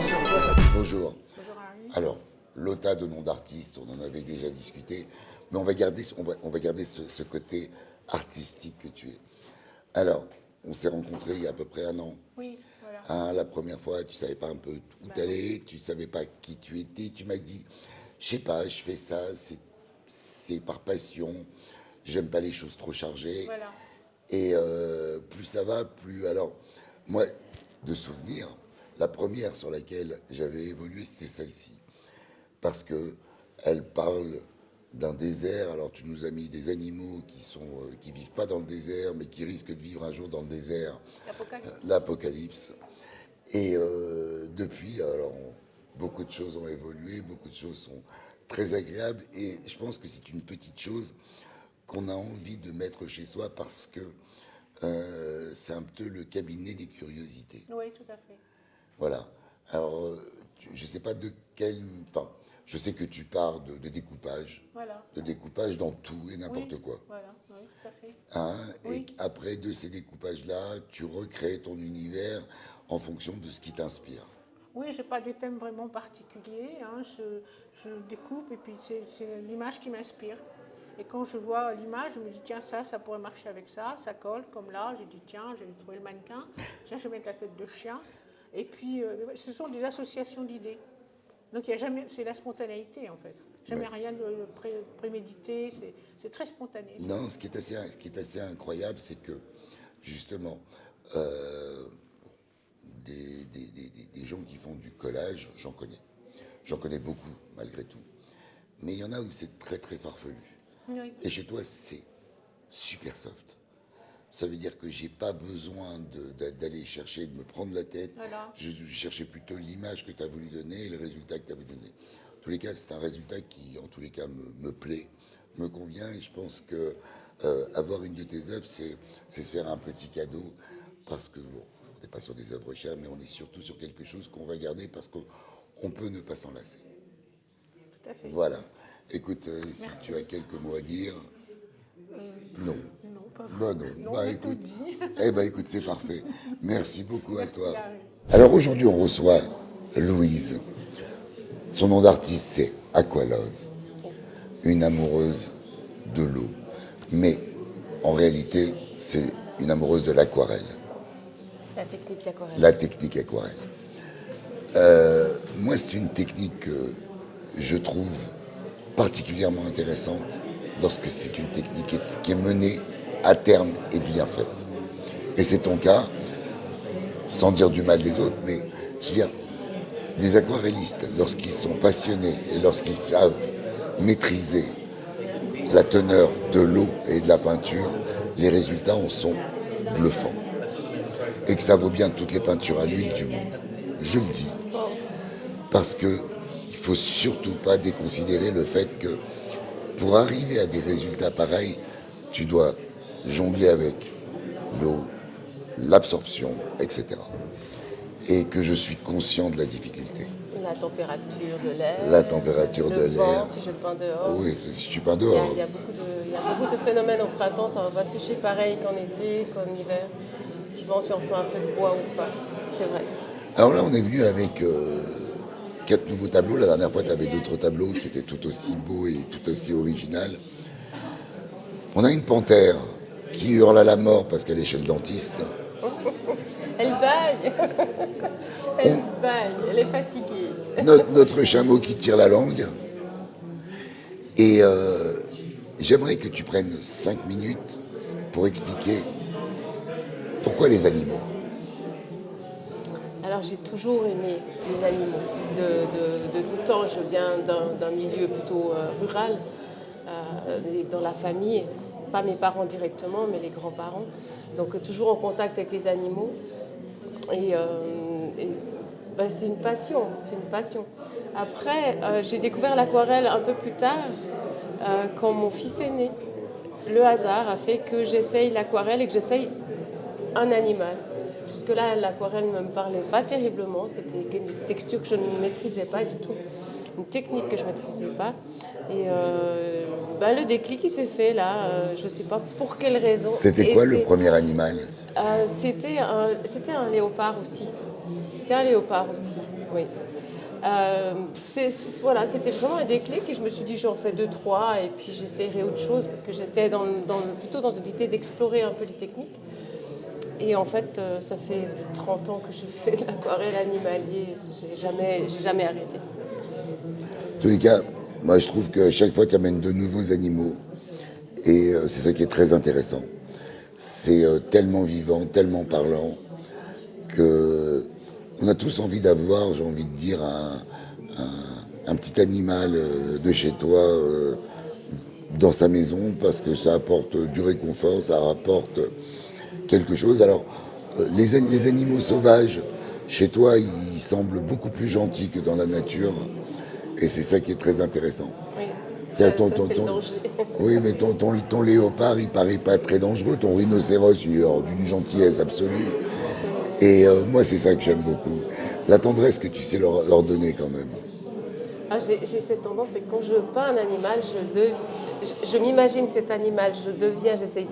Bonjour. Bonjour Harry. Alors, l'OTA de nom d'artiste, on en avait déjà discuté, mais on va garder ce côté artistique que tu es. Alors, on s'est rencontrés il y a à peu près un an. Oui, voilà. Hein, la première fois, tu savais pas un peu où Bah t'allais, tu savais pas qui tu étais. Tu m'as dit, je sais pas, je fais ça, c'est par passion. J'aime pas les choses trop chargées. voilà. Et plus ça va, plus. Alors, moi, de souvenir, la première sur laquelle j'avais évolué, c'était celle-ci. Parce que elle parle d'un désert. Alors, tu nous as mis des animaux qui vivent pas dans le désert, mais qui risquent de vivre un jour dans le désert. L'Apocalypse. L'apocalypse. Et depuis, alors, beaucoup de choses ont évolué, beaucoup de choses sont très agréables. Et je pense que c'est une petite chose qu'on a envie de mettre chez soi parce que c'est un peu le cabinet des curiosités. Oui, tout à fait. Voilà. Alors, je ne sais pas de quel. Enfin, je sais que tu pars de découpage, Voilà. de découpage dans tout et n'importe Oui, quoi. voilà. Oui, tout à fait. Hein, et Oui. qu'après, de ces découpages-là, tu recrées ton univers en fonction de ce qui t'inspire. Oui, j'ai pas de thème vraiment particulier, hein. Je découpe et puis c'est l'image qui m'inspire. Et quand je vois l'image, je me dis tiens ça pourrait marcher avec ça colle comme là. J'ai dit tiens, j'ai trouvé le mannequin, tiens je vais mettre la tête de chien. Et puis ce sont des associations d'idées. Donc il y a jamais, c'est la spontanéité en fait. Jamais Ouais. rien de prémédité, c'est très spontané. Non, ce qui est assez incroyable, c'est que justement, euh, des gens qui font du collage, j'en connais. J'en connais beaucoup, malgré tout. Mais il y en a où c'est très très farfelu. Oui, Et chez toi, c'est super soft. Ça veut dire que j'ai pas besoin d'aller chercher, de me prendre la tête. voilà. Je cherchais plutôt l'image que tu as voulu donner et le résultat que tu as voulu donner. En tous les cas, c'est un résultat qui, en tous les cas, me plaît, me convient. Et je pense que avoir une de tes œuvres, c'est se faire un petit cadeau. Parce que, bon, on n'est pas sur des œuvres chères, mais on est surtout sur quelque chose qu'on va garder parce qu'on peut ne pas s'en lasser. Tout à fait. Voilà. Écoute, si Merci. tu as quelques mots à dire, non. Non, pas Bah vraiment. non. Non, Bah on a tout écoute. dit. Eh ben écoute, c'est parfait. Merci beaucoup à Merci toi. Harry. Alors aujourd'hui, on reçoit Louise. Son nom d'artiste, c'est Aqualove, une amoureuse de l'eau. Mais en réalité, c'est une amoureuse de l'aquarelle, La technique d'aquarelle. la technique aquarelle. Moi, c'est une technique que je trouve particulièrement intéressante lorsque c'est une technique qui est menée à terme et bien faite. Et c'est ton cas, sans dire du mal des autres, mais je veux dire, des aquarellistes, lorsqu'ils sont passionnés et lorsqu'ils savent maîtriser la teneur de l'eau et de la peinture, les résultats en sont bluffants. Et que ça vaut bien toutes les peintures à l'huile du monde. Je le dis. Parce que il faut surtout pas déconsidérer le fait que pour arriver à des résultats pareils, tu dois jongler avec l'eau, l'absorption, etc. Et que je suis conscient de la difficulté. La température de l'air. La température de Le l'air. vent, si je peins dehors. Oui, si tu peins Il y, a, dehors. il y a beaucoup de phénomènes au printemps, ça va pas sécher pareil qu'en été, qu'en hiver. Suivant si on fait un feu de bois ou pas. C'est vrai. Alors là, on est venu avec 4 nouveaux tableaux. La dernière fois, tu avais d'autres tableaux qui étaient tout aussi beaux et tout aussi originaux. On a une panthère qui hurle à la mort parce qu'elle est chez le dentiste. Elle baille. Elle baille. Elle est fatiguée. Notre chameau qui tire la langue. Et j'aimerais que tu prennes 5 minutes pour expliquer pourquoi les animaux. Alors j'ai toujours aimé les animaux. De tout temps, je viens d'un milieu plutôt rural, dans la famille, pas mes parents directement, mais les grands-parents. Donc toujours en contact avec les animaux. Et, ben, c'est une passion, c'est une passion. Après, j'ai découvert l'aquarelle un peu plus tard, quand mon fils est né. Le hasard a fait que j'essaye l'aquarelle et que j'essaye un animal. Jusque-là, l'aquarelle ne me parlait pas terriblement. C'était une texture que je ne maîtrisais pas du tout, une technique que je ne maîtrisais pas. Et ben, le déclic qui s'est fait là, je ne sais pas pour quelle raison. C'était quoi le premier animal? C'était un léopard aussi. C'était un léopard aussi, oui. Voilà, c'était vraiment un déclic et je me suis dit j'en fais 2-3 et puis j'essaierai autre chose parce que j'étais plutôt dans l'idée d'explorer un peu les techniques. Et en fait, ça fait plus de 30 ans que je fais de l'aquarelle animalier, j'ai jamais arrêté. En tous les cas, moi je trouve qu'à chaque fois tu amènes de nouveaux animaux et c'est ça qui est très intéressant. C'est tellement vivant, tellement parlant que on a tous envie d'avoir, j'ai envie de dire, un petit animal de chez toi dans sa maison parce que ça apporte du réconfort, ça apporte quelque chose. Alors, les animaux sauvages, chez toi, ils semblent beaucoup plus gentils que dans la nature. Et c'est ça qui est très intéressant. Oui, C'est-à-dire c'est le danger. Oui, mais ton léopard, il paraît pas très dangereux. Ton rhinocéros, il est d'une gentillesse absolue. Et moi, c'est ça que j'aime beaucoup. La tendresse que tu sais leur donner quand même. Ah, j'ai cette tendance, c'est que quand je peins un animal, je m'imagine cet animal, j'essaye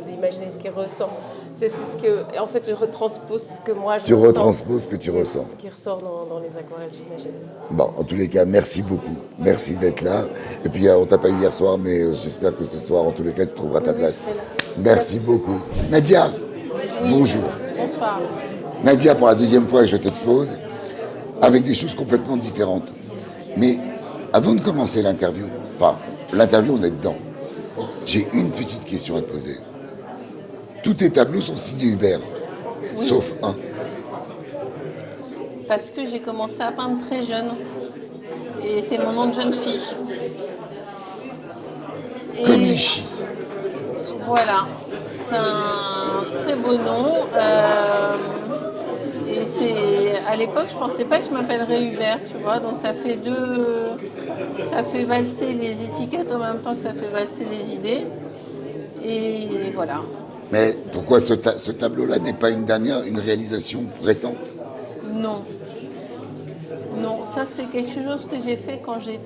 d'imaginer ce qu'il ressent. C'est ce que, en fait, je retranspose ce que moi je Tu ressens. retransposes ce que tu ressens. Ce qui ressort dans les aquarelles, j'imagine. Bon, en tous les cas, merci beaucoup. Merci d'être là. Et puis, on t'a pas eu hier soir, mais j'espère que ce soir, en tous les cas, tu trouveras ta place. Je serai là. Merci beaucoup. Nadia, bonjour. Bonsoir. Nadia, pour la deuxième fois, je t'expose avec des choses complètement différentes. Mais avant de commencer l'interview, l'interview, on est dedans. J'ai une petite question à te poser. Tous tes tableaux sont signés Hubert, sauf un. Parce que j'ai commencé à peindre très jeune. Et c'est mon nom de jeune fille. Comme Lichy. Voilà. C'est un très beau nom. Et à l'époque, je pensais pas que je m'appellerais Hubert, tu vois. Donc ça fait valser les étiquettes en même temps que ça fait valser les idées. Et voilà. Mais pourquoi ce tableau-là n'est pas une réalisation récente? Non. Non, ça c'est quelque chose que j'ai fait quand j'avais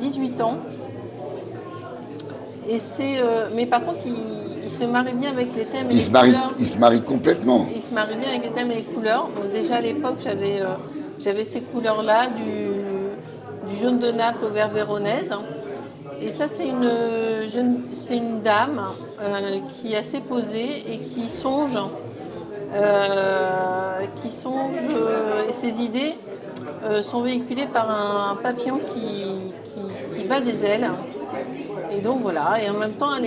18 ans. Et mais par contre, il se marie bien avec les thèmes et les couleurs. Il se marie complètement. Il se marie bien avec les thèmes et les couleurs. Donc déjà à l'époque, j'avais ces couleurs-là, du jaune de Naples au vert véronèse. Et ça, c'est une dame qui est assez posée et qui songe. Et ses idées sont véhiculées par un papillon qui bat des ailes. Et donc voilà, et en même temps elle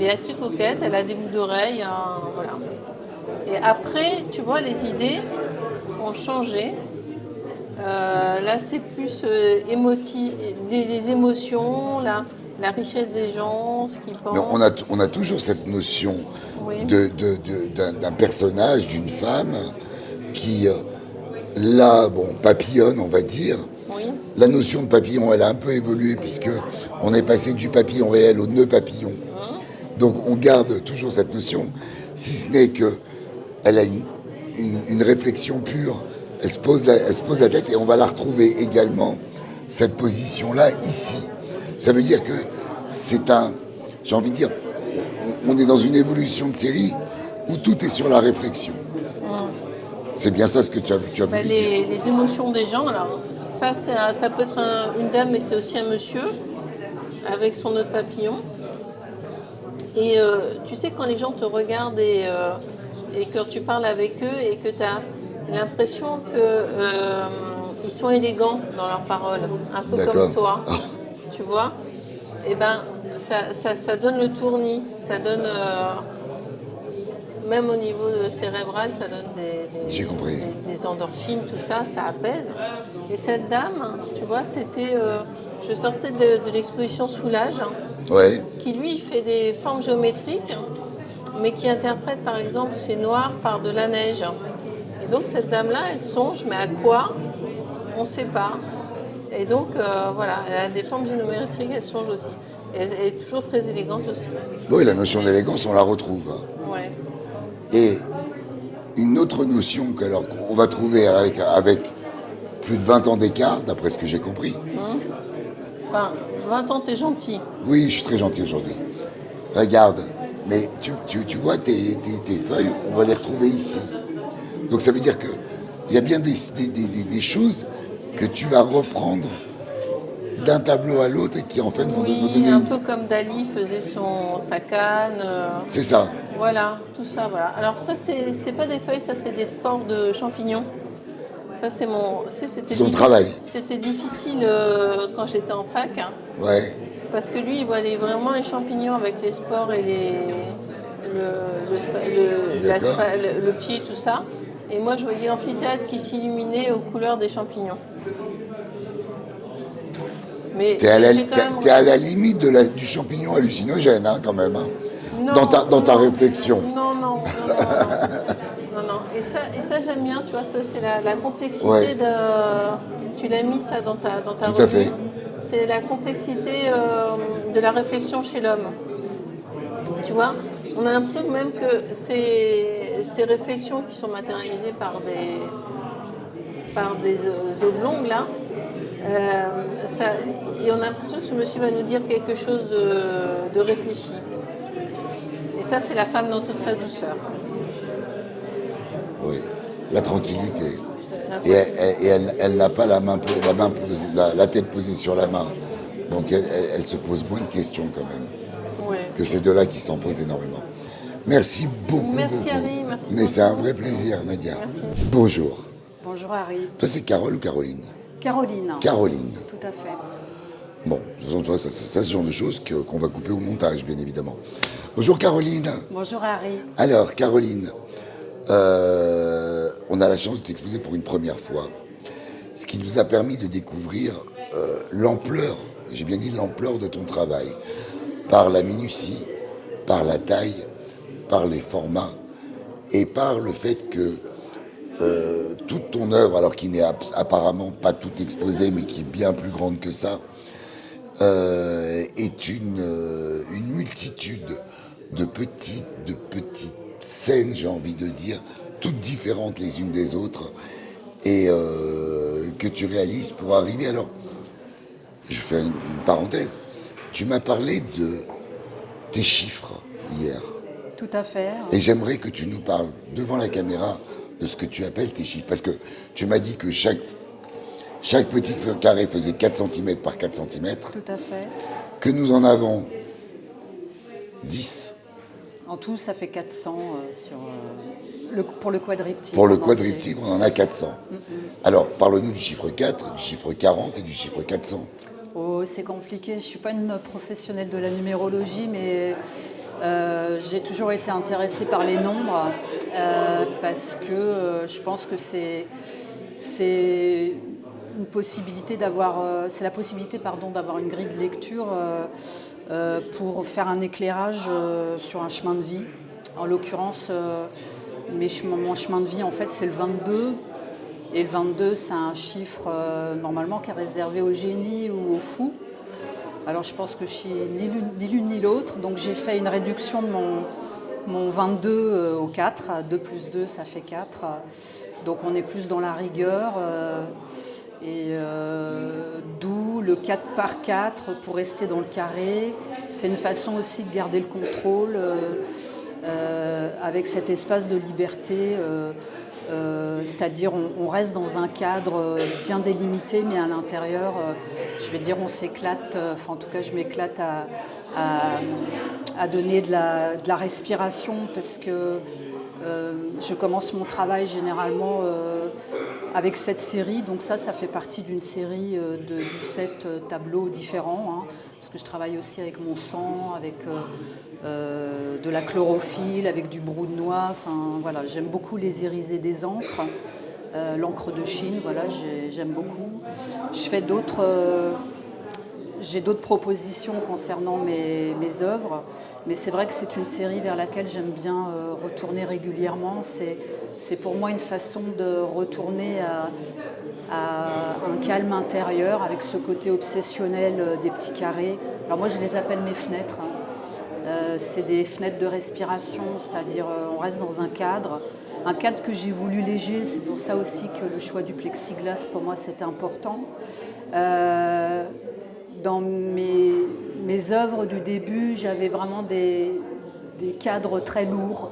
est assez coquette, elle a des bouts d'oreilles, voilà. Et après, tu vois, les idées ont changé. Là c'est plus des émotions, la richesse des gens, ce qu'ils pensent. Mais on a toujours cette notion Oui. d'un personnage, d'une femme qui, là, papillonne, on va dire. Oui. La notion de papillon, elle a un peu évolué puisque on est passé du papillon réel au nœud papillon. Donc on garde toujours cette notion, si ce n'est que elle a une réflexion pure. Elle se pose la tête et on va la retrouver également, cette position-là, ici. Ça veut dire que j'ai envie de dire, on est dans une évolution de série où tout est sur la réflexion. C'est bien ça ce que tu as voulu dire. Les émotions des gens, alors ça peut être une dame, mais c'est aussi un monsieur, avec son nœud de papillon. Et tu sais, quand les gens te regardent et que tu parles avec eux et que tu as l'impression qu'ils sont élégants dans leurs paroles, un peu comme toi, tu vois, et ben ça donne le tournis, ça donne, même au niveau cérébral, ça donne des endorphines, tout ça, ça apaise. Et cette dame, tu vois, je sortais de l'exposition Soulage, qui lui fait des formes géométriques, mais qui interprète par exemple ces noirs par de la neige. Et donc cette dame-là, elle songe, mais à quoi? On ne sait pas. Et donc voilà, elle a des formes géométriques, elle songe aussi. Et elle est toujours très élégante aussi. Oui, la notion d'élégance, on la retrouve. Ouais. Et une autre notion qu'on va trouver avec plus de 20 ans d'écart, d'après ce que j'ai compris. Enfin, 20 ans, t'es gentil. Oui, je suis très gentil aujourd'hui. Regarde, mais tu vois tes feuilles, on va les retrouver ici. Donc ça veut dire qu'il y a bien des choses que tu vas reprendre d'un tableau à l'autre et qui en fait vont Oui, donner... un peu comme Dali faisait sa canne. C'est ça. Voilà, tout ça, voilà. Alors ça, c'est pas des feuilles, ça c'est des spores de champignons. Ça c'est mon... Tu sais, C'est ton travail. C'était difficile quand j'étais en fac. Hein, Ouais. parce que lui, il voyait vraiment les champignons avec les spores et le pied, tout ça. Et moi, je voyais l'amphithéâtre qui s'illuminait aux couleurs des champignons. Mais t'es à la limite du champignon hallucinogène, hein, quand même, hein, non, dans ta réflexion. Non. Et ça j'aime bien, tu vois, ça c'est la complexité Ouais. Tu l'as mis ça dans ta Tout revue. à fait. C'est la complexité de la réflexion chez l'homme. Tu vois, on a l'impression même que ces réflexions qui sont matérialisées par des oblongs là, et on a l'impression que ce monsieur va nous dire quelque chose de réfléchi. Et ça, c'est la femme dans toute sa douceur. Oui, la tranquillité. Et elle n'a pas la tête posée sur la main. Donc elle se pose moins de questions quand même. Ouais. Que ces deux-là qui s'en posent énormément. Merci beaucoup. Merci Harry, merci. Mais c'est un vrai plaisir, Nadia. Merci. Bonjour. Bonjour Harry. Toi, c'est Carole ou Caroline? Caroline. Caroline. Tout à fait. Bon, de toute façon, toi, c'est ce genre de choses qu'on va couper au montage, bien évidemment. Bonjour Caroline. Bonjour Harry. Alors, Caroline, on a la chance de t'exposer pour une première fois, ce qui nous a permis de découvrir l'ampleur, j'ai bien dit l'ampleur de ton travail, par la minutie, par la taille, par les formats, et par le fait que toute ton œuvre, alors qui n'est apparemment pas toute exposée, mais qui est bien plus grande que ça, est une multitude de petites scènes, j'ai envie de dire, toutes différentes les unes des autres, et que tu réalises pour arriver. Alors, je fais une parenthèse, tu m'as parlé de tes chiffres hier. Tout à fait. Et j'aimerais que tu nous parles devant la caméra de ce que tu appelles tes chiffres. Parce que tu m'as dit que chaque petit carré faisait 4 cm par 4 cm. Tout à fait. Que nous en avons 10. En tout, ça fait 400 pour le quadriptyque. Pour le quadriptyque, on en a 400. Alors, parle-nous du chiffre 4, du chiffre 40 et du chiffre 400. Oh, c'est compliqué. Je ne suis pas une professionnelle de la numérologie, mais j'ai toujours été intéressée par les nombres parce que je pense que c'est une possibilité d'avoir, c'est la possibilité d'avoir une grille de lecture pour faire un éclairage sur un chemin de vie. En l'occurrence, mon chemin de vie, en fait, c'est le 22. Et le 22, c'est un chiffre normalement qui est réservé au génie ou au fou. Alors je pense que je suis ni l'une ni l'autre. Donc j'ai fait une réduction de mon 22 au 4. 2 plus 2, ça fait 4. Donc on est plus dans la rigueur. D'où le 4 par 4 pour rester dans le carré. C'est une façon aussi de garder le contrôle avec cet espace de liberté. C'est-à-dire on reste dans un cadre bien délimité, mais à l'intérieur, je vais dire, on s'éclate, en tout cas je m'éclate à donner de la respiration parce que je commence mon travail généralement avec cette série, donc ça fait partie d'une série de 17 tableaux différents, hein, parce que je travaille aussi avec mon sang, avec de la chlorophylle, avec du brou de noix, enfin voilà, j'aime beaucoup les irisés des encres, l'encre de Chine, voilà, j'aime beaucoup. J'ai d'autres propositions concernant mes œuvres, mais c'est vrai que c'est une série vers laquelle j'aime bien retourner régulièrement. C'est pour moi une façon de retourner à un calme intérieur avec ce côté obsessionnel des petits carrés. Alors moi je les appelle mes fenêtres. C'est des fenêtres de respiration, c'est-à-dire on reste dans un cadre que j'ai voulu léger. C'est pour ça aussi que le choix du plexiglas pour moi c'était important. Dans mes œuvres du début, j'avais vraiment des cadres très lourds,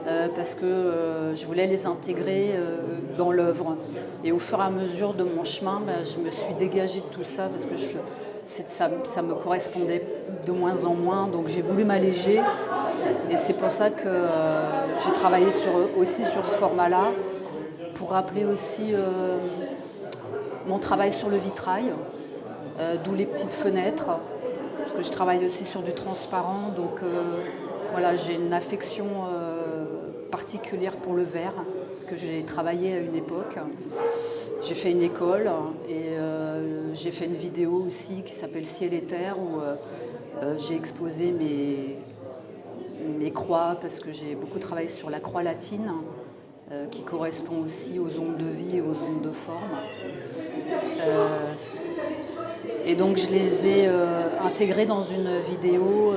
parce que je voulais les intégrer dans l'œuvre. Et au fur et à mesure de mon chemin, je me suis dégagée de tout ça parce que ça me correspondait de moins en moins, donc j'ai voulu m'alléger. Et c'est pour ça que j'ai travaillé aussi sur ce format-là, pour rappeler aussi mon travail sur le vitrail, d'où les petites fenêtres, parce que je travaille aussi sur du transparent, donc voilà, j'ai une affection particulière pour le verre, que j'ai travaillé à une époque. J'ai fait une école et j'ai fait une vidéo aussi qui s'appelle Ciel et Terre, où j'ai exposé mes croix, parce que j'ai beaucoup travaillé sur la croix latine, qui correspond aussi aux ondes de vie et aux ondes de forme. Et donc je les ai intégrés dans une vidéo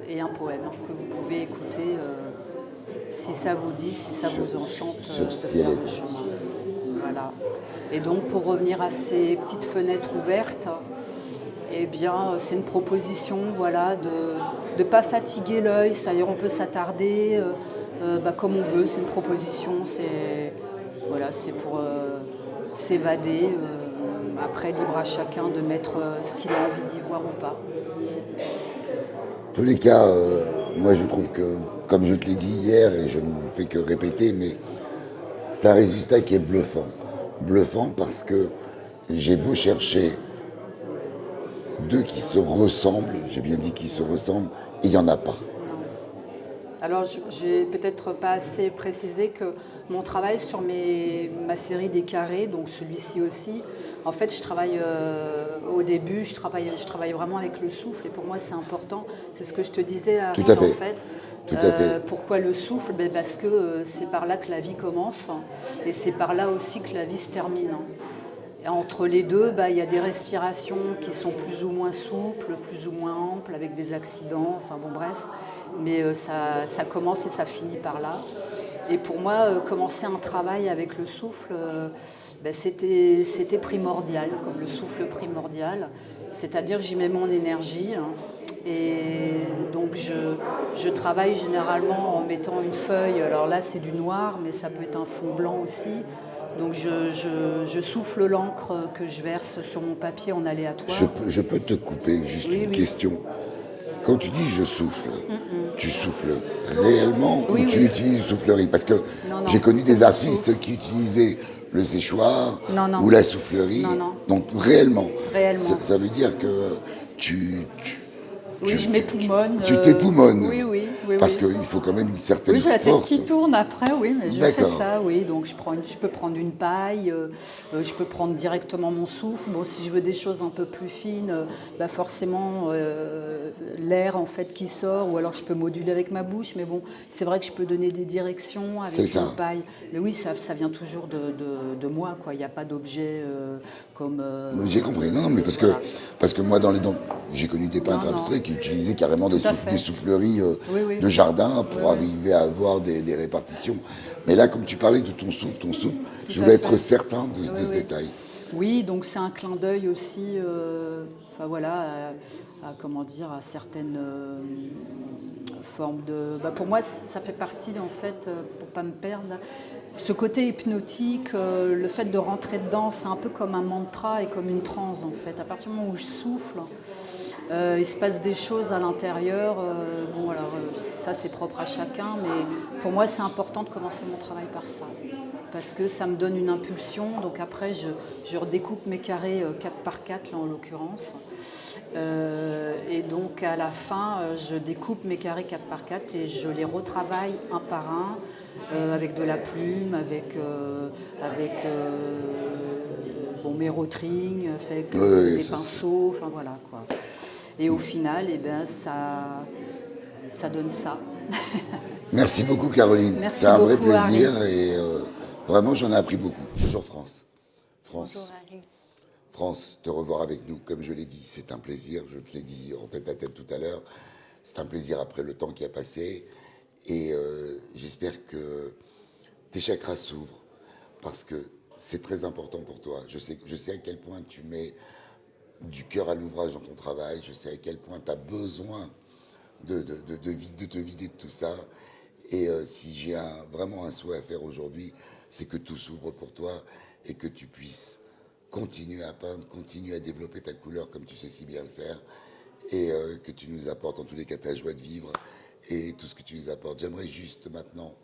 et un poème que vous pouvez écouter si ça vous dit, si ça vous enchante de faire le chemin. Voilà. Et donc pour revenir à ces petites fenêtres ouvertes, eh bien c'est une proposition, voilà, de ne pas fatiguer l'œil, c'est-à-dire on peut s'attarder comme on veut, c'est une proposition, voilà, c'est pour s'évader. Après, libre à chacun de mettre ce qu'il a envie d'y voir ou pas. En tous les cas, moi je trouve que, comme je te l'ai dit hier, et je ne fais que répéter, mais c'est un résultat qui est bluffant. Bluffant parce que j'ai beau chercher deux qui se ressemblent, j'ai bien dit qui se ressemblent, et il n'y en a pas. Non. Alors, j'ai peut-être pas assez précisé que mon travail sur ma série des carrés, donc celui-ci aussi, en fait, je travaille au début, je travaille vraiment avec le souffle, et pour moi, c'est important. C'est ce que je te disais, Harry, Tout à fait. en fait. Tout à fait. Pourquoi le souffle? Parce que c'est par là que la vie commence, et c'est par là aussi que la vie se termine. Et entre les deux, il y a des respirations qui sont plus ou moins souples, plus ou moins amples, avec des accidents, enfin bon bref. Mais ça commence et ça finit par là. Et pour moi, commencer un travail avec le souffle, c'était primordial, comme le souffle primordial. C'est-à-dire que j'y mets mon énergie. Et donc je travaille généralement en mettant une feuille. Alors là, c'est du noir, mais ça peut être un fond blanc aussi. Donc je souffle l'encre que je verse sur mon papier en aléatoire. Je peux te couper juste une question. Quand tu dis je souffle, tu souffles réellement ou tu utilises soufflerie? Parce que j'ai connu des artistes qui utilisaient le séchoir ou la soufflerie. Donc réellement. Ça veut dire que je m'époumonne. Tu t'époumones. Oui. Parce qu'il faut quand même une certaine force. Oui, j'ai la tête qui tourne après, oui, mais je fais ça, oui. Donc je peux prendre une paille, je peux prendre directement mon souffle. Bon, si je veux des choses un peu plus fines, forcément l'air en fait qui sort, ou alors je peux moduler avec ma bouche. Mais bon, c'est vrai que je peux donner des directions avec une paille. Mais oui, ça vient toujours de moi, quoi. Il n'y a pas d'objet comme. J'ai compris. Non, mais parce que moi j'ai connu des peintres abstraits qui utilisaient carrément des souffleries de jardin pour arriver à avoir des répartitions. Mais là, comme tu parlais de ton souffle, je voulais être certain de ce détail. Oui, donc c'est un clin d'œil aussi, à certaines formes de. Pour moi, ça fait partie, en fait, pour pas me perdre, ce côté hypnotique, le fait de rentrer dedans, c'est un peu comme un mantra et comme une transe, en fait. À partir du moment où je souffle, il se passe des choses à l'intérieur. Ça c'est propre à chacun, mais pour moi c'est important de commencer mon travail par ça, parce que ça me donne une impulsion. Donc après je redécoupe mes carrés 4x4 là en l'occurrence, et donc à la fin je découpe mes carrés 4x4 et je les retravaille un par un avec de la plume, avec mes rotrings, avec des pinceaux, enfin voilà quoi. Et au final, ça donne ça. Merci beaucoup, Caroline. Merci c'est un vrai beaucoup, plaisir Harry. et vraiment, j'en ai appris beaucoup. Bonjour, France. Bonjour, Harry. France, te revoir avec nous, comme je l'ai dit, c'est un plaisir. Je te l'ai dit en tête-à-tête tout à l'heure. C'est un plaisir après le temps qui a passé. Et j'espère que tes chakras s'ouvrent parce que c'est très important pour toi. Je sais à quel point tu mets du cœur à l'ouvrage dans ton travail. Je sais à quel point tu as besoin de te vider de tout ça. Et si j'ai vraiment un souhait à faire aujourd'hui, c'est que tout s'ouvre pour toi et que tu puisses continuer à peindre, continuer à développer ta couleur comme tu sais si bien le faire, et que tu nous apportes en tous les cas ta joie de vivre et tout ce que tu nous apportes. J'aimerais juste maintenant,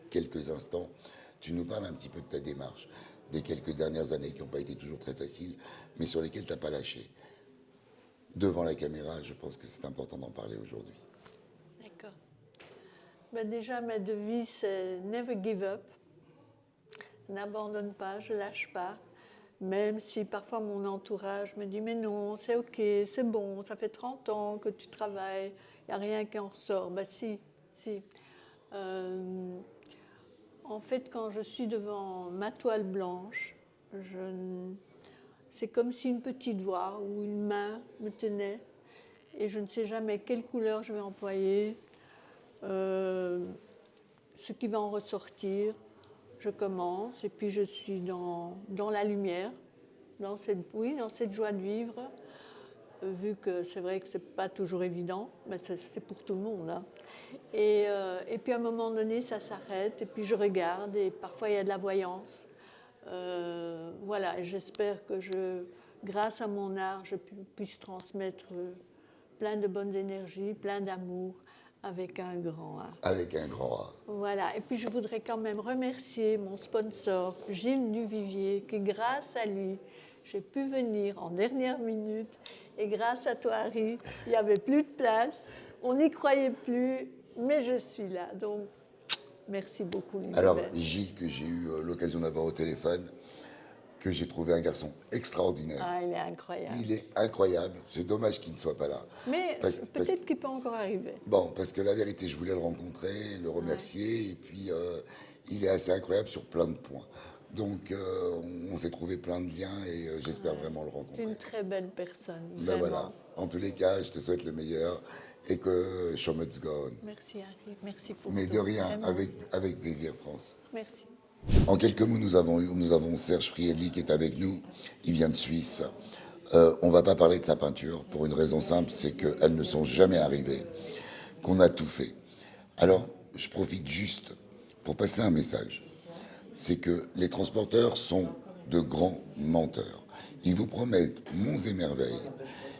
quelques instants, tu nous parles un petit peu de ta démarche, des quelques dernières années qui n'ont pas été toujours très faciles, mais sur lesquelles tu n'as pas lâché. Devant la caméra, je pense que c'est important d'en parler aujourd'hui. D'accord. Ben déjà, ma devise, c'est « Never give up ». N'abandonne pas, je lâche pas. Même si parfois mon entourage me dit « Mais non, c'est OK, c'est bon, ça fait 30 ans que tu travailles, il n'y a rien qui en ressort. » Ben si. En fait, quand je suis devant ma toile blanche, c'est comme si une petite voix ou une main me tenait et je ne sais jamais quelle couleur je vais employer, ce qui va en ressortir. Je commence et puis je suis dans la lumière, dans cette joie de vivre, vu que c'est vrai que ce n'est pas toujours évident, mais c'est pour tout le monde. Hein. Et puis à un moment donné, ça s'arrête et puis je regarde et parfois il y a de la voyance. Voilà, et j'espère que grâce à mon art, je puisse transmettre plein de bonnes énergies, plein d'amour, avec un grand A. Avec un grand A. Voilà, et puis je voudrais quand même remercier mon sponsor, Gilles Duvivier, qui grâce à lui, j'ai pu venir en dernière minute, et grâce à toi, Harry, il n'y avait plus de place, on n'y croyait plus, mais je suis là, donc merci beaucoup. Alors, Gilles, que j'ai eu l'occasion d'avoir au téléphone, que j'ai trouvé un garçon extraordinaire. Ah, il est incroyable. Il est incroyable. C'est dommage qu'il ne soit pas là. Mais peut-être qu'il peut encore arriver. Bon, parce que la vérité, je voulais le rencontrer, le remercier, et puis il est assez incroyable sur plein de points. Donc, on s'est trouvé plein de liens et j'espère vraiment le rencontrer. Une très belle personne. Ben voilà. En tous les cas, je te souhaite le meilleur et que show must go on. Merci, Harry. Merci pour Mais tout. de rien, Vraiment. avec plaisir, France. Merci. En quelques mots, nous avons Serge Friedli qui est avec nous. Il vient de Suisse. On ne va pas parler de sa peinture pour une raison simple, c'est qu'elles ne sont jamais arrivées, qu'on a tout fait. Alors, je profite juste pour passer un message. C'est que les transporteurs sont de grands menteurs. Ils vous promettent monts et merveilles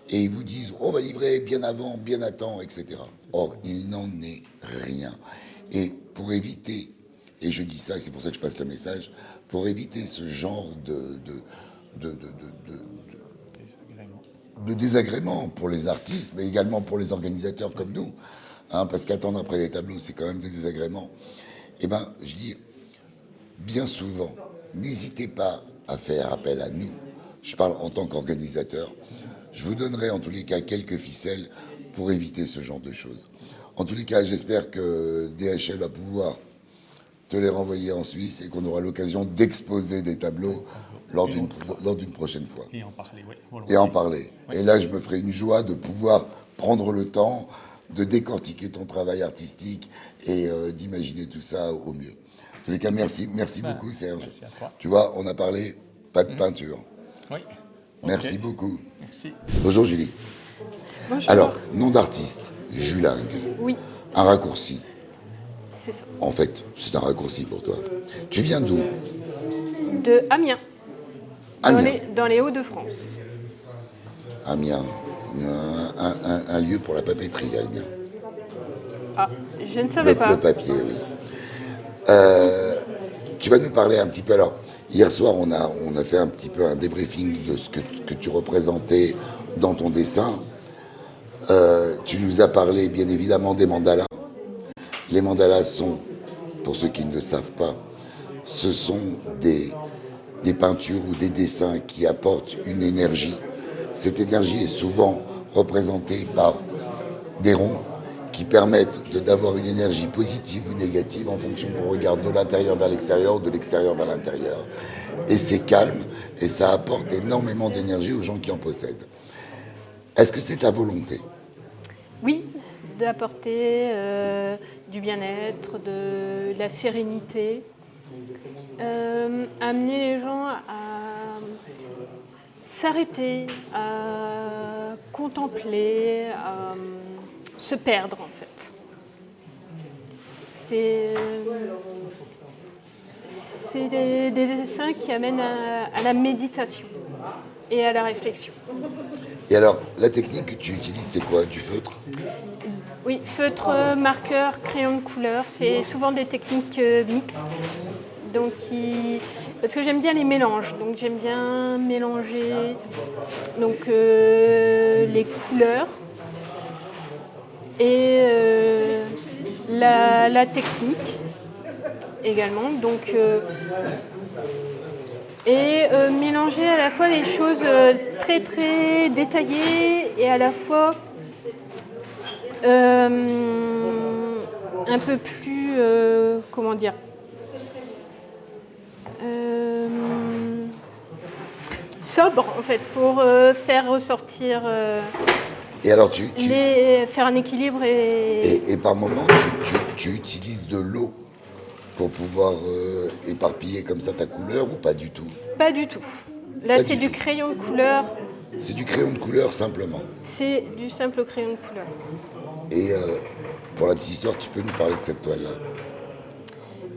et ils vous disent on va livrer bien avant, bien à temps, etc. Or, il n'en est rien. Et pour éviter, et je dis ça, et c'est pour ça que je passe le message, pour éviter ce genre de désagréments pour les artistes, mais également pour les organisateurs comme nous, hein, parce qu'attendre après les tableaux, c'est quand même des désagréments. Eh bien, je dis, bien souvent, n'hésitez pas à faire appel à nous. Je parle en tant qu'organisateur. Je vous donnerai en tous les cas quelques ficelles pour éviter ce genre de choses. En tous les cas, j'espère que DHL va pouvoir te les renvoyer en Suisse et qu'on aura l'occasion d'exposer des tableaux lors d'une prochaine fois. Et en parler, oui. Et en parler. Oui. Et là, je me ferai une joie de pouvoir prendre le temps de décortiquer ton travail artistique et d'imaginer tout ça au mieux. En tous les cas, merci beaucoup, Serge. Merci à toi. Tu vois, on a parlé pas de peinture. Oui. Merci beaucoup. Merci. Bonjour, Julie. Bonjour. Alors, nom d'artiste, Julingue. Oui. Un raccourci. C'est ça. En fait, c'est un raccourci pour toi. Tu viens d'où? De Amiens. Amiens. Dans les Hauts-de-France. Amiens. Un lieu pour la papeterie, Amiens. Ah, je ne savais pas. Le papier, oui. Tu vas nous parler un petit peu. Alors, hier soir, on a fait un petit peu un débriefing de ce que tu représentais dans ton dessin. Tu nous as parlé, bien évidemment, des mandalas. Les mandalas sont, pour ceux qui ne le savent pas, ce sont des peintures ou des dessins qui apportent une énergie. Cette énergie est souvent représentée par des ronds qui permettent d'avoir une énergie positive ou négative en fonction qu'on regarde de l'intérieur vers l'extérieur ou de l'extérieur vers l'intérieur. Et c'est calme et ça apporte énormément d'énergie aux gens qui en possèdent. Est-ce que c'est ta volonté? Oui, d'apporter du bien-être, de la sérénité, amener les gens à s'arrêter, à contempler, à se perdre en fait. C'est des dessins qui amènent à la méditation et à la réflexion. Et alors, la technique que tu utilises, c'est quoi? Du feutre? Oui, feutre, marqueur, crayon de couleur. C'est souvent des techniques mixtes. Donc, parce que j'aime bien les mélanges. Donc, j'aime bien mélanger donc, les couleurs et la technique également. Donc, mélanger à la fois les choses très très détaillées et à la fois un peu plus comment dire sobre en fait pour faire ressortir et alors faire un équilibre et par moment tu utilises de l'eau pour pouvoir éparpiller comme ça ta couleur ou pas du tout? Pas du tout. Là, c'est du crayon de couleur. C'est du crayon de couleur simplement? C'est du simple crayon de couleur. Et pour la petite histoire, tu peux nous parler de cette toile-là?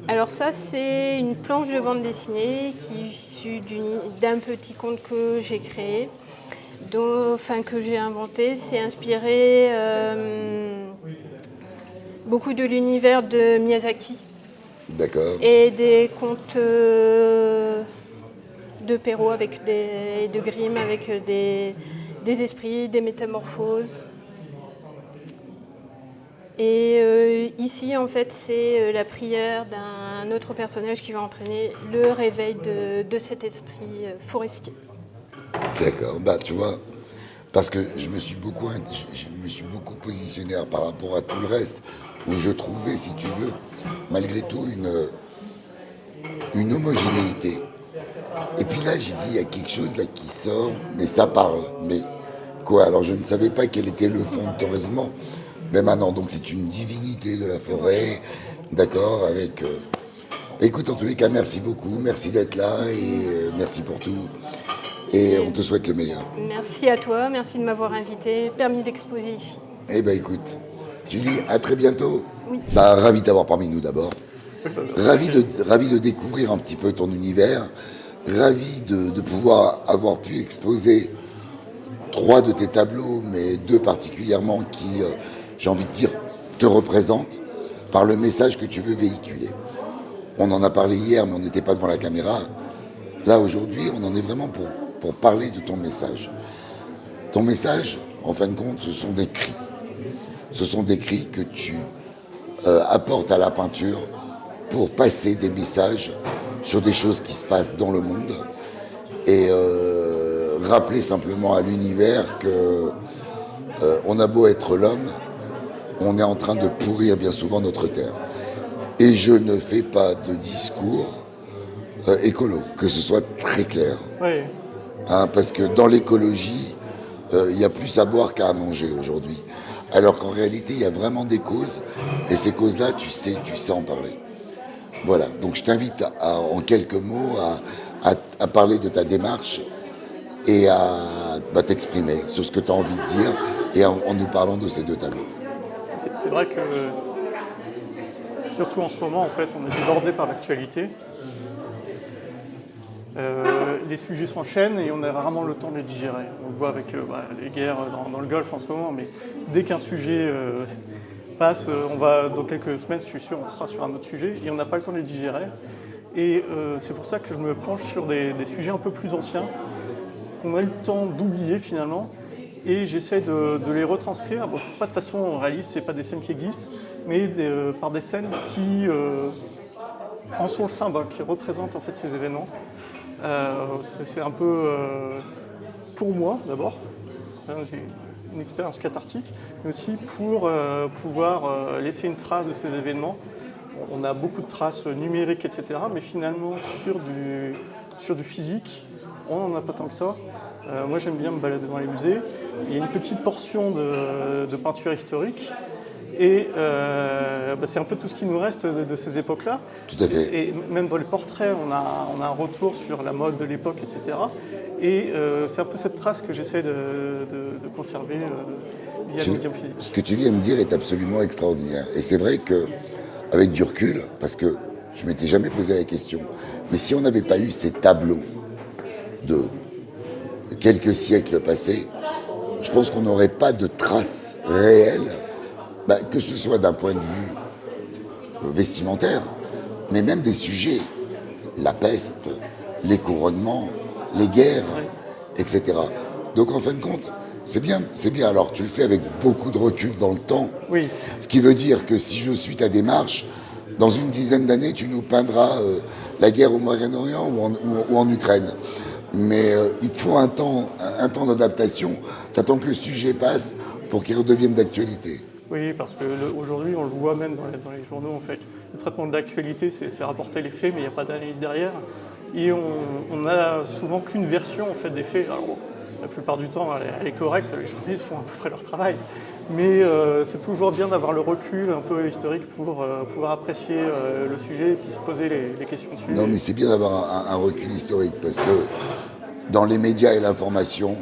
Alors ça, c'est une planche de bande dessinée qui est issue d'un petit conte que j'ai créé, que j'ai inventé. C'est inspiré beaucoup de l'univers de Miyazaki. D'accord. Et des contes de Perrault de Grimm avec des esprits, des métamorphoses. Et ici, en fait, c'est la prière d'un autre personnage qui va entraîner le réveil de cet esprit forestier. D'accord. Bah, tu vois, parce que je me suis beaucoup positionné par rapport à tout le reste, où je trouvais, si tu veux, malgré tout, une homogénéité. Et puis là, j'ai dit, il y a quelque chose là qui sort, mais ça parle. Mais quoi? Alors, je ne savais pas quel était le fond de ton raisonnement. Mais maintenant, donc, c'est une divinité de la forêt, d'accord, avec... Écoute, en tous les cas, merci beaucoup, merci d'être là, et merci pour tout. Et on te souhaite le meilleur. Merci à toi, merci de m'avoir invité, permis d'exposer ici. Eh ben écoute, Julie, à très bientôt. Oui. Bah, ravi de t'avoir parmi nous d'abord. Ravi de découvrir un petit peu ton univers. Ravi de pouvoir avoir pu exposer 3 de tes tableaux, mais 2 particulièrement qui, j'ai envie de dire, te représentent par le message que tu veux véhiculer. On en a parlé hier, mais on n'était pas devant la caméra. Là, aujourd'hui, on en est vraiment pour parler de ton message. Ton message, en fin de compte, ce sont des cris. Ce sont des cris que tu apportes à la peinture pour passer des messages sur des choses qui se passent dans le monde et rappeler simplement à l'univers que on a beau être l'homme, on est en train de pourrir bien souvent notre terre. Et je ne fais pas de discours écolo, que ce soit très clair. Oui. Hein, parce que dans l'écologie, il y a plus à boire qu'à manger aujourd'hui. Alors qu'en réalité, il y a vraiment des causes, et ces causes-là, tu sais en parler. Voilà, donc je t'invite en quelques mots à parler de ta démarche et à t'exprimer sur ce que tu as envie de dire, et en nous parlant de ces 2 tableaux. C'est vrai que, surtout en ce moment, en fait, on est débordé par l'actualité. Les sujets s'enchaînent et on a rarement le temps de les digérer. On le voit avec les guerres dans le Golfe en ce moment, mais dès qu'un sujet passe, dans quelques semaines, je suis sûr, on sera sur un autre sujet et on n'a pas le temps de les digérer. Et c'est pour ça que je me penche sur des sujets un peu plus anciens, qu'on a eu le temps d'oublier finalement, et j'essaie de les retranscrire, pas de façon réaliste, c'est pas des scènes qui existent, mais par des scènes qui en sont le symbole, qui représentent en fait ces événements. C'est un peu pour moi d'abord, j'ai une expérience cathartique, mais aussi pour pouvoir laisser une trace de ces événements. On a beaucoup de traces numériques, etc., mais finalement sur du physique, on n'en a pas tant que ça. Moi j'aime bien me balader dans les musées, il y a une petite portion de peinture historique, et c'est un peu tout ce qui nous reste de ces époques-là. Tout à fait. Et même dans les portraits, on a un retour sur la mode de l'époque, etc. Et c'est un peu cette trace que j'essaie de conserver via le médium physique. Ce que tu viens de dire est absolument extraordinaire. Et c'est vrai que avec du recul, parce que je ne m'étais jamais posé la question, mais si on n'avait pas eu ces tableaux de quelques siècles passés, je pense qu'on n'aurait pas de traces réelles, que ce soit d'un point de vue vestimentaire, mais même des sujets, la peste, les couronnements, les guerres, etc. Donc en fin de compte, c'est bien. Alors tu le fais avec beaucoup de recul dans le temps, Oui. Ce qui veut dire que si je suis ta démarche, dans une dizaine d'années, tu nous peindras la guerre au Moyen-Orient ou en Ukraine. Mais il te faut un temps d'adaptation. Tu attends que le sujet passe pour qu'il redevienne d'actualité. Oui, parce qu'aujourd'hui, on le voit même dans les journaux, en fait. Le traitement de l'actualité, c'est rapporter les faits, mais il n'y a pas d'analyse derrière. Et on n'a souvent qu'une version en fait, des faits. Alors, la plupart du temps, elle est correcte, les journalistes font à peu près leur travail. Mais c'est toujours bien d'avoir le recul un peu historique pour pouvoir apprécier le sujet et puis se poser les questions dessus. Non, mais c'est bien d'avoir un recul historique, parce que dans les médias et l'information,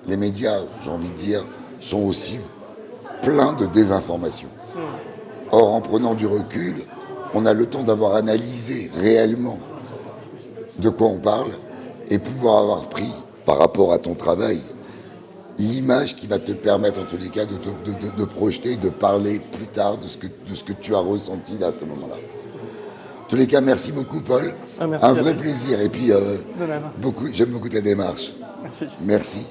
les médias, j'ai envie de dire, sont aussi pleins de désinformation. Or, en prenant du recul, on a le temps d'avoir analysé réellement de quoi on parle et pouvoir avoir pris, par rapport à ton travail, l'image qui va te permettre, en tous les cas, de projeter, de parler plus tard de ce que tu as ressenti à ce moment-là. En tous les cas, merci beaucoup, Paul. Merci un vrai plaisir. Et puis, de même. j'aime beaucoup ta démarche. Merci. Merci.